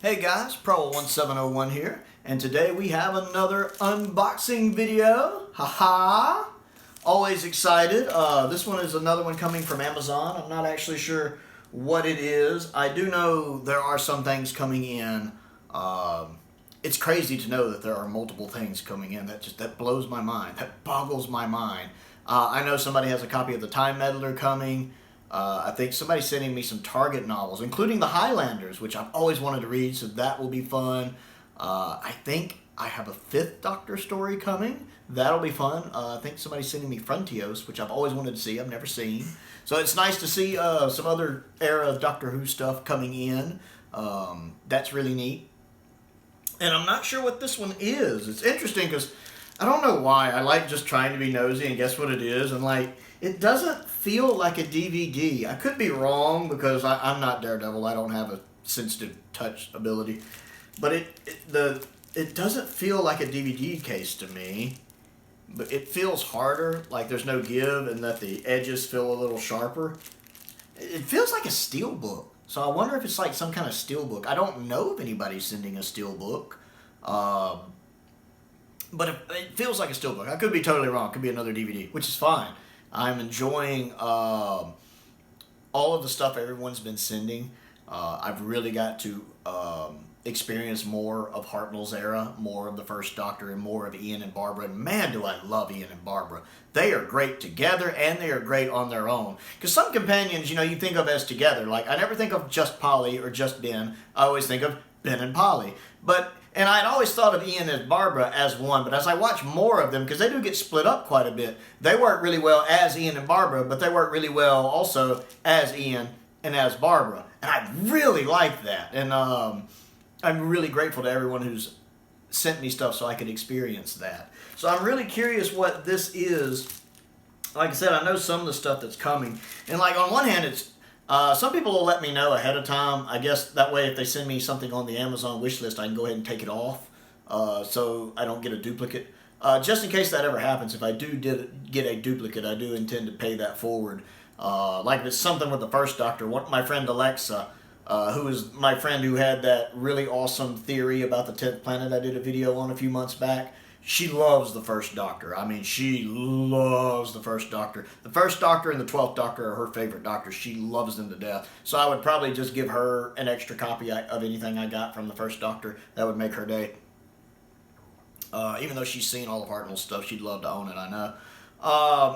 Hey guys, Prowl 1701 here, and today we have another unboxing video. Haha! Always excited. This one is another one coming from Amazon. I'm not actually sure what it is. I do know there are some things coming in. It's crazy to know that there are multiple things coming in. That blows my mind. That boggles my mind. I know somebody has a copy of the Time Meddler coming. I think somebody's sending me some Target novels, including the Highlanders, which I've always wanted to read, so that will be fun. I think I have a 5th Doctor story coming. That'll be fun. I think somebody's sending me Frontios, which I've always wanted to see. I've never seen. So it's nice to see some other era of Doctor Who stuff coming in. That's really neat. And I'm not sure what this one is. It's interesting because I don't know why. I like just trying to be nosy and guess what it is. And like, it doesn't feel like a DVD. I could be wrong because I'm not Daredevil. I don't have a sensitive touch ability. But it doesn't feel like a DVD case to me. But it feels harder, like there's no give and that the edges feel a little sharper. It feels like a steelbook. So I wonder if it's like some kind of steelbook. I don't know if anybody's sending a steelbook. But it feels like a steelbook. I could be totally wrong. It could be another DVD, which is fine. I'm enjoying all of the stuff everyone's been sending. I've really got to experience more of Hartnell's era, more of the First Doctor, and more of Ian and Barbara. And man, do I love Ian and Barbara. They are great together, and they are great on their own. Because some companions, you know, you think of as together. Like, I never think of just Polly or just Ben. I always think of Ben and Polly. And I'd always thought of Ian and Barbara as one, but as I watch more of them, because they do get split up quite a bit, they work really well as Ian and Barbara, but they work really well also as Ian and as Barbara. And I really like that. And I'm really grateful to everyone who's sent me stuff so I could experience that. So I'm really curious what this is. Like I said, I know some of the stuff that's coming. And like on one hand, it's some people will let me know ahead of time. I guess that way if they send me something on the Amazon wish list, I can go ahead and take it off so I don't get a duplicate. Just in case that ever happens, if I do get a duplicate, I do intend to pay that forward. Like if it's something with the First Doctor, my friend Alexa, who is my friend who had that really awesome theory about the 10th planet I did a video on a few months back. She loves the First Doctor. I mean, she loves the First Doctor. The First Doctor and the 12th Doctor are her favorite Doctors. She loves them to death. So I would probably just give her an extra copy of anything I got from the First Doctor. That would make her day. Even though she's seen all of Hartnell's stuff, she'd love to own it, I know.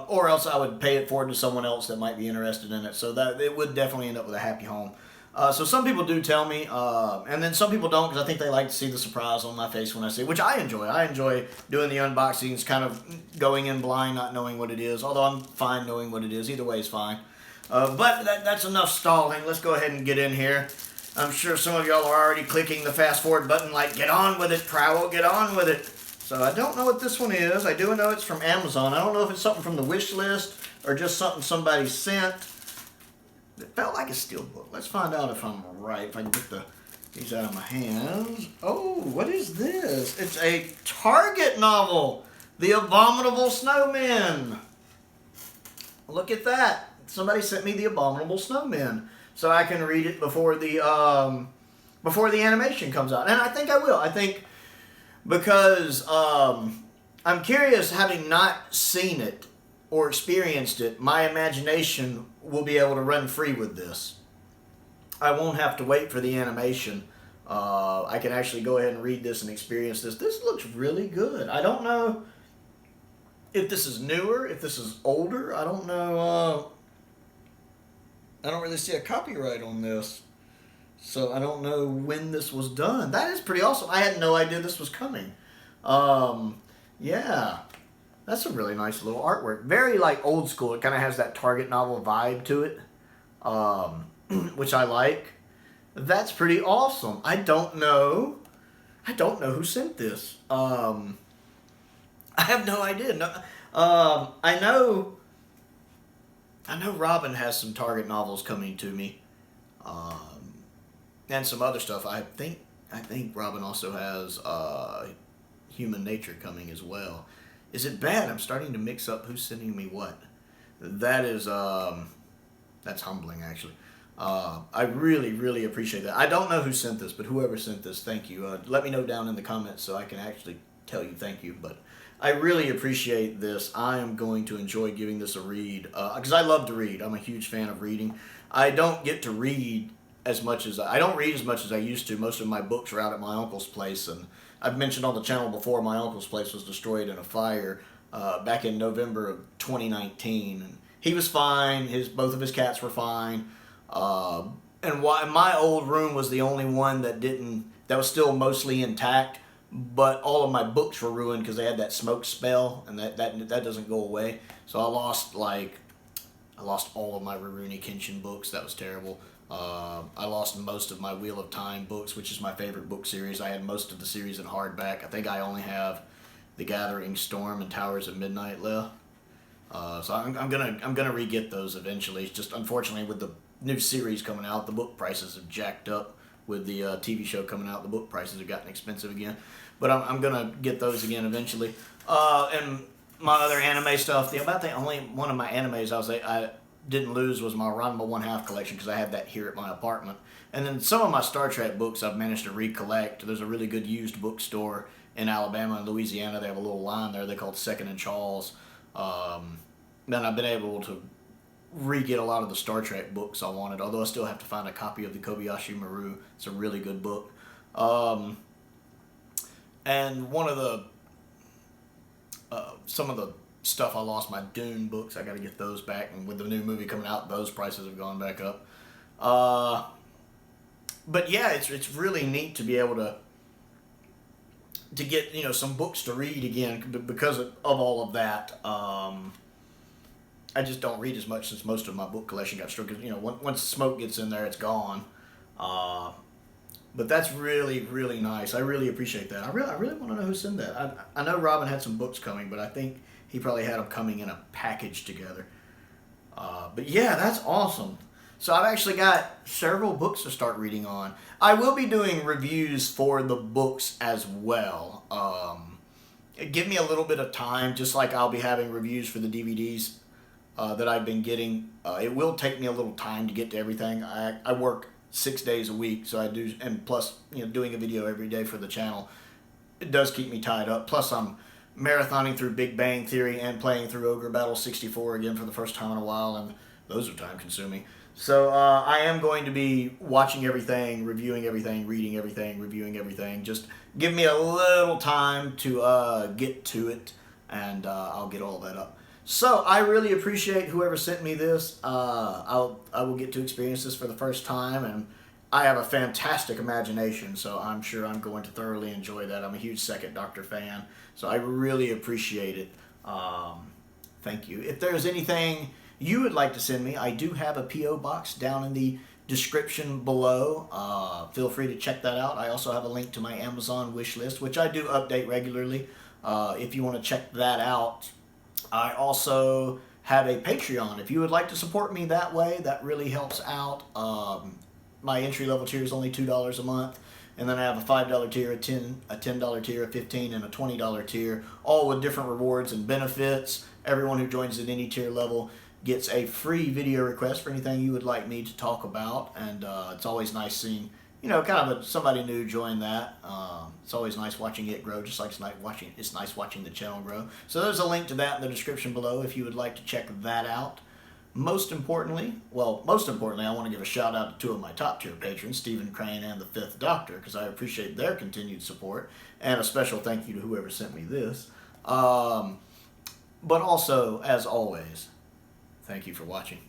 Or else I would pay it forward to someone else that might be interested in it. So that it would definitely end up with a happy home. So some people do tell me, and then some people don't because I think they like to see the surprise on my face when I see it, which I enjoy. I enjoy doing the unboxings, kind of going in blind, not knowing what it is, although I'm fine knowing what it is. Either way is fine. But that's enough stalling. Let's go ahead and get in here. I'm sure some of y'all are already clicking the fast forward button like, get on with it, Prowl, get on with it. So I don't know what this one is. I do know it's from Amazon. I don't know if it's something from the wish list or just something somebody sent. It felt like a steelbook. Let's find out if I'm right, if I can get these out of my hands. Oh, what is this? It's a Target novel, The Abominable Snowmen. Look at that. Somebody sent me The Abominable Snowmen, so I can read it before the animation comes out. And I think I will. I think because I'm curious, having not seen it or experienced it, my imagination will be able to run free with this. I won't have to wait for the animation. I can actually go ahead and read this and experience this. This looks really good. I don't know if this is newer, if this is older. I don't know. I don't really see a copyright on this. So I don't know when this was done. That is pretty awesome. I had no idea this was coming. Yeah. That's a really nice little artwork. Very like old school. It kind of has that Target novel vibe to it, which I like. That's pretty awesome. I don't know who sent this. I have no idea. No, I know Robin has some Target novels coming to me, and some other stuff. I think Robin also has Human Nature coming as well. Is it bad? I'm starting to mix up who's sending me what. That is, that's humbling, actually. I really, really appreciate that. I don't know who sent this, but whoever sent this, thank you. Let me know down in the comments so I can actually tell you thank you. But I really appreciate this. I am going to enjoy giving this a read because I love to read. I'm a huge fan of reading. I don't get to read as much as I don't read as much as I used to. Most of my books are out at my uncle's place, and I've mentioned on the channel before my uncle's place was destroyed in a fire back in November of 2019. And he was fine. Both of his cats were fine. And my old room was the only one that was still mostly intact, but all of my books were ruined because they had that smoke spell, and that doesn't go away. So I lost all of my Rurouni Kenshin books. That was terrible. I lost most of my Wheel of Time books, which is my favorite book series. I had most of the series in hardback. I think I only have The Gathering Storm and Towers of Midnight left. So I'm gonna re-get those eventually. It's just unfortunately with the new series coming out, the book prices have jacked up. With the TV show coming out, the book prices have gotten expensive again. But I'm gonna get those again eventually. And my other anime stuff. About the only one of my animes I didn't lose was my Ranma 1/2 collection because I had that here at my apartment. And then some of my Star Trek books I've managed to recollect. There's a really good used bookstore in Alabama and Louisiana. They have a little line there they call Second and Charles. Then I've been able to re-get a lot of the Star Trek books I wanted, although I still have to find a copy of the Kobayashi Maru. It's a really good book. And one of the some of the stuff I lost, my Dune books, I got to get those back, and with the new movie coming out, those prices have gone back up. But yeah, it's really neat to be able to get some books to read again because of all of that. I just don't read as much since most of my book collection got destroyed. Because once smoke gets in there, it's gone. But that's really, really nice. I really appreciate that. I really want to know who sent that. I know Robin had some books coming, but I think he probably had them coming in a package together. But yeah, that's awesome. So I've actually got several books to start reading on. I will be doing reviews for the books as well. Give me a little bit of time, just like I'll be having reviews for the DVDs that I've been getting. It will take me a little time to get to everything. I work 6 days a week, so I do, and plus doing a video every day for the channel, it does keep me tied up. Plus I'm marathoning through Big Bang Theory and playing through Ogre Battle 64 again for the first time in a while, and those are time consuming. So I am going to be watching everything, reviewing everything, reading everything, reviewing everything. Just give me a little time to get to it, and I'll get all that up. So I really appreciate whoever sent me this. I will get to experience this for the first time, and I have a fantastic imagination, so I'm sure I'm going to thoroughly enjoy that. I'm a huge Second Doctor fan, so I really appreciate it. Thank you. If there's anything you would like to send me, I do have a P.O. box down in the description below. Feel free to check that out. I also have a link to my Amazon wish list, which I do update regularly. If you want to check that out. I also have a Patreon. If you would like to support me that way, that really helps out. My entry-level tier is only $2 a month. And then I have a $5 tier, a $10 tier, a $15, and a $20 tier, all with different rewards and benefits. Everyone who joins at any tier level gets a free video request for anything you would like me to talk about. And it's always nice seeing, kind of somebody new join that. It's always nice watching it grow, just like it's nice watching the channel grow. So there's a link to that in the description below if you would like to check that out. Most importantly, I want to give a shout out to two of my top tier patrons, Stephen Crane and the Fifth Doctor, because I appreciate their continued support, and a special thank you to whoever sent me this. But also, as always, thank you for watching.